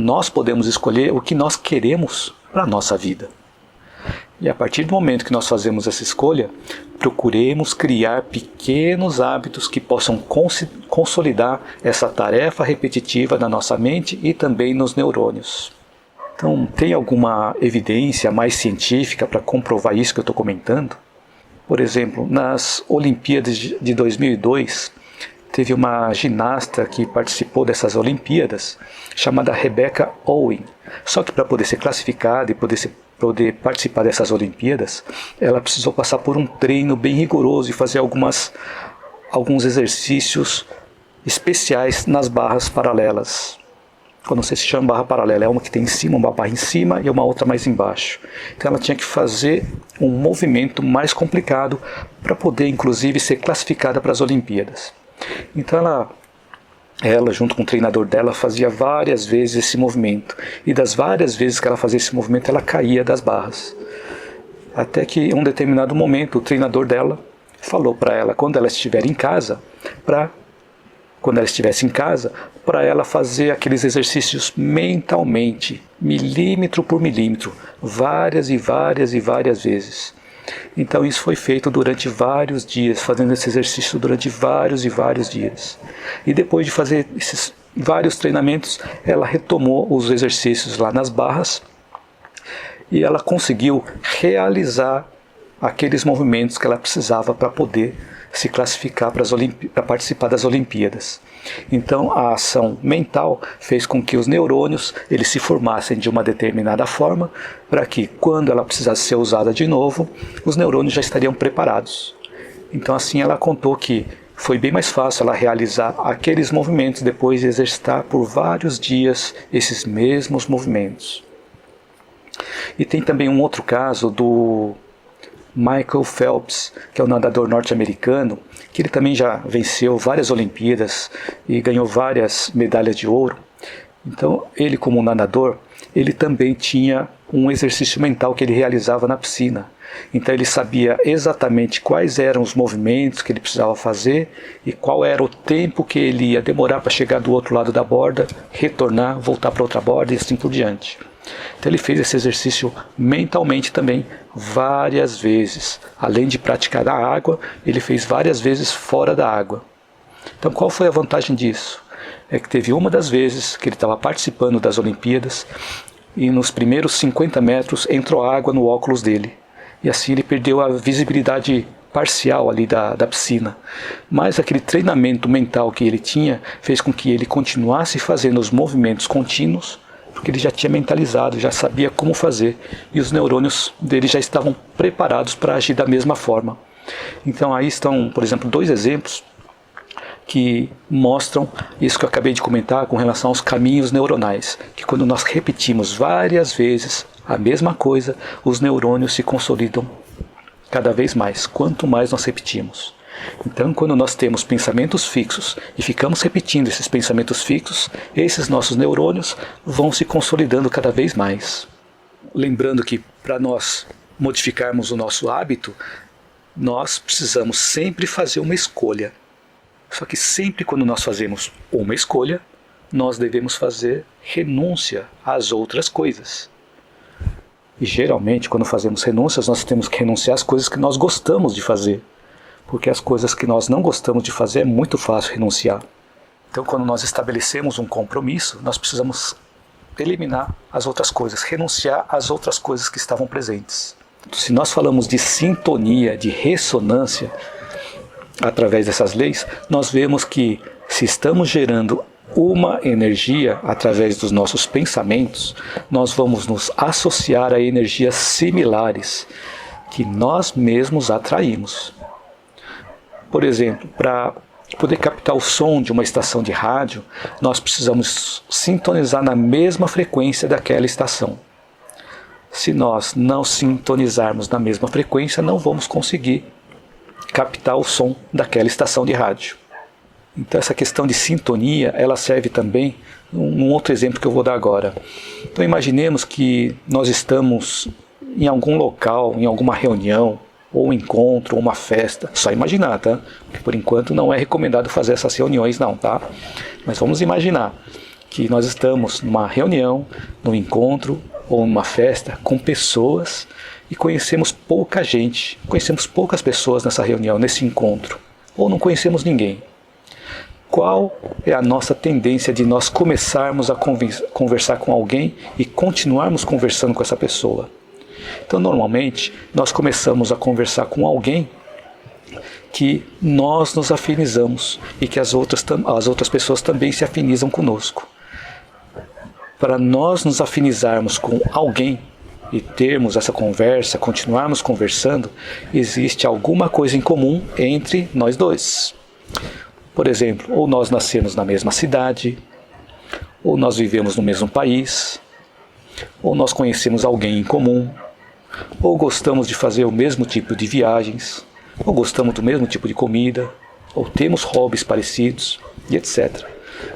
nós podemos escolher o que nós queremos para a nossa vida. E a partir do momento que nós fazemos essa escolha, procuremos criar pequenos hábitos que possam consolidar essa tarefa repetitiva na nossa mente e também nos neurônios. Então, tem alguma evidência mais científica para comprovar isso que eu estou comentando? Por exemplo, nas Olimpíadas de 2002, teve uma ginasta que participou dessas Olimpíadas, chamada Rebecca Owen. Só que para poder ser classificada e poder participar dessas Olimpíadas, ela precisou passar por um treino bem rigoroso e fazer alguns exercícios especiais nas barras paralelas. Eu não sei se chama barra paralela, é uma que tem em cima, uma barra em cima e uma outra mais embaixo. Então ela tinha que fazer um movimento mais complicado para poder, inclusive, ser classificada para as Olimpíadas. Então ela, junto com o treinador dela, fazia várias vezes esse movimento. E das várias vezes que ela fazia esse movimento, ela caía das barras. Até que, em um determinado momento, o treinador dela falou para ela, quando ela estivesse em casa, para ela fazer aqueles exercícios mentalmente, milímetro por milímetro, várias e várias e várias vezes. Então isso foi feito durante vários dias, fazendo esse exercício durante vários e vários dias. E depois de fazer esses vários treinamentos, ela retomou os exercícios lá nas barras e ela conseguiu realizar aqueles movimentos que ela precisava para poder se classificar para participar das Olimpíadas. Então a ação mental fez com que os neurônios eles se formassem de uma determinada forma para que quando ela precisasse ser usada de novo, os neurônios já estariam preparados. Então assim ela contou que foi bem mais fácil ela realizar aqueles movimentos depois de exercitar por vários dias esses mesmos movimentos. E tem também um outro caso do Michael Phelps, que é um nadador norte-americano, que ele também já venceu várias Olimpíadas e ganhou várias medalhas de ouro. Então, ele como nadador, ele também tinha um exercício mental que ele realizava na piscina. Então, ele sabia exatamente quais eram os movimentos que ele precisava fazer e qual era o tempo que ele ia demorar para chegar do outro lado da borda, retornar, voltar para outra borda e assim por diante. Então ele fez esse exercício mentalmente também várias vezes. Além de praticar na água, ele fez várias vezes fora da água. Então qual foi a vantagem disso? É que teve uma das vezes que ele estava participando das Olimpíadas e nos primeiros 50 metros entrou água no óculos dele. E assim ele perdeu a visibilidade parcial ali da piscina. Mas aquele treinamento mental que ele tinha fez com que ele continuasse fazendo os movimentos contínuos, porque ele já tinha mentalizado, já sabia como fazer, e os neurônios dele já estavam preparados para agir da mesma forma. Então aí estão, por exemplo, dois exemplos que mostram isso que eu acabei de comentar com relação aos caminhos neuronais, que quando nós repetimos várias vezes a mesma coisa, os neurônios se consolidam cada vez mais, quanto mais nós repetimos. Então, quando nós temos pensamentos fixos e ficamos repetindo esses pensamentos fixos, esses nossos neurônios vão se consolidando cada vez mais. Lembrando que para nós modificarmos o nosso hábito, nós precisamos sempre fazer uma escolha. Só que sempre quando nós fazemos uma escolha, nós devemos fazer renúncia às outras coisas. E geralmente, quando fazemos renúncias, nós temos que renunciar às coisas que nós gostamos de fazer. Porque as coisas que nós não gostamos de fazer é muito fácil renunciar. Então, quando nós estabelecemos um compromisso, nós precisamos eliminar as outras coisas, renunciar às outras coisas que estavam presentes. Se nós falamos de sintonia, de ressonância, através dessas leis, nós vemos que se estamos gerando uma energia através dos nossos pensamentos, nós vamos nos associar a energias similares que nós mesmos atraímos. Por exemplo, para poder captar o som de uma estação de rádio, nós precisamos sintonizar na mesma frequência daquela estação. Se nós não sintonizarmos na mesma frequência, não vamos conseguir captar o som daquela estação de rádio. Então essa questão de sintonia, ela serve também num outro exemplo que eu vou dar agora. Então imaginemos que nós estamos em algum local, em alguma reunião, ou um encontro, ou uma festa, só imaginar, tá? Porque por enquanto não é recomendado fazer essas reuniões não, tá? Mas vamos imaginar que nós estamos numa reunião, num encontro ou numa festa com pessoas e conhecemos pouca gente, conhecemos poucas pessoas nessa reunião, nesse encontro, ou não conhecemos ninguém. Qual é a nossa tendência de nós começarmos a conversar com alguém e continuarmos conversando com essa pessoa? Então, normalmente, nós começamos a conversar com alguém que nós nos afinizamos e que as outras pessoas também se afinizam conosco. Para nós nos afinizarmos com alguém e termos essa conversa, continuarmos conversando, existe alguma coisa em comum entre nós dois. Por exemplo, ou nós nascemos na mesma cidade, ou nós vivemos no mesmo país, ou nós conhecemos alguém em comum, ou gostamos de fazer o mesmo tipo de viagens, ou gostamos do mesmo tipo de comida, ou temos hobbies parecidos, e etc.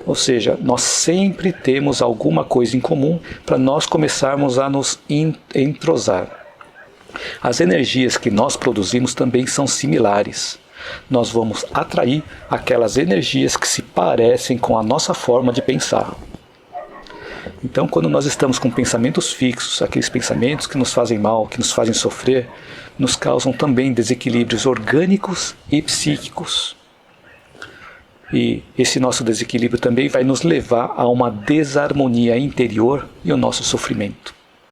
Ou seja, nós sempre temos alguma coisa em comum para nós começarmos a nos entrosar. As energias que nós produzimos também são similares. Nós vamos atrair aquelas energias que se parecem com a nossa forma de pensar. Então, quando nós estamos com pensamentos fixos, aqueles pensamentos que nos fazem mal, que nos fazem sofrer, nos causam também desequilíbrios orgânicos e psíquicos. E esse nosso desequilíbrio também vai nos levar a uma desarmonia interior e ao nosso sofrimento.